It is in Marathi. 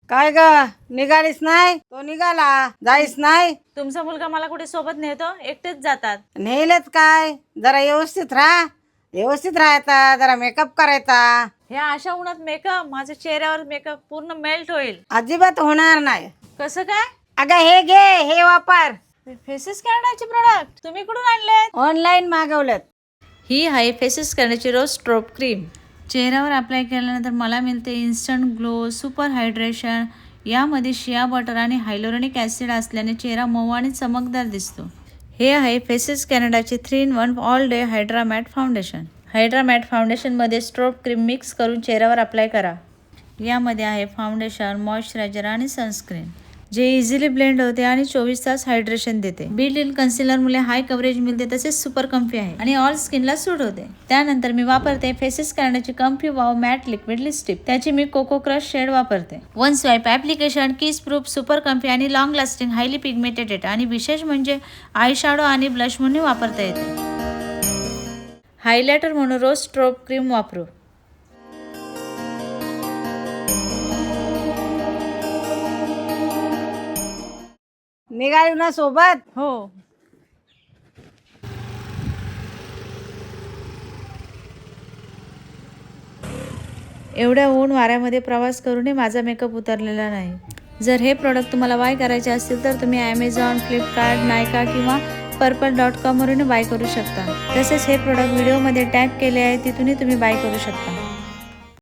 काय ग निघालीस नाही? तो निघाला जाईस नाही? तुमचा मुलगा मला कुठे सोबत नेतो? एकटेच जातात. नेलेच काय? जरा व्यवस्थित राहा. व्यवस्थित राहायचा, जरा मेकअप करायचा. ह्या अशा उन्हात मेकअप, माझ्या चेहऱ्यावर मेकअप पूर्ण मेल्ट होईल. अजिबात होणार नाही. कसं काय? अगं हे घे, हे वापर. फेसेस करण्याचे प्रोडक्ट तुम्ही कुठून आणले? ऑनलाईन मागवलेत. ही आहे फेसेस करण्याची रोज स्ट्रोब क्रीम. चेहऱ्यावर अप्लाय केल्यानंतर मला मिळते इन्स्टंट ग्लो, सुपर हायड्रेशन. यामध्ये शिया बटर आणि हायलोरोनिक ॲसिड असल्याने चेहरा मऊ आणि चमकदार दिसतो. हे आहे फेसेस कॅनडाचे 3-in-1 all day hydra matte foundation. Hydra matte फाउंडेशनमध्ये स्ट्रोब क्रीम मिक्स करून चेहऱ्यावर अप्लाय करा. यामध्ये आहे फाउंडेशन, मॉइश्चरायझर आणि सनस्क्रीन, जे इझिली ब्लेंड होते आणि 24 तास हायड्रेशन देते. बिल्ट इन कन्सिलरमुळे हाय कव्हरेज मिळते, तसेच सुपर कम्फी आहे आणि ऑल स्किनला सूट होते. त्यानंतर मी वापरते फेसेस करण्याची comfy wow matte liquid lipstick. त्याची मी कोको क्रश शेड वापरते. One swipe application, kiss proof, super comfy आणि लॉंग लास्टिंग, हायली पिगमेंटेड आणि विशेष म्हणजे आय शॅडो आणि ब्लश म्हणून वापरता येते. हायलायटर म्हणून रोज स्ट्रोब क्रीम वापरू. निघाली ना सोबत? हो. एवढ्या ऊन वाऱ्यामध्ये प्रवास करूनही माझा मेकअप उतरलेला नाही. जर हे प्रोडक्ट तुम्हाला बाय करायचे असतील तर तुम्ही ॲमेझॉन, फ्लिपकार्ट, नायका किंवा पर्पल.com वरून बाय करू शकता. तसेच हे प्रोडक्ट व्हिडिओमध्ये टॅग केले आहे, तिथूनही तुम्ही बाय करू शकता.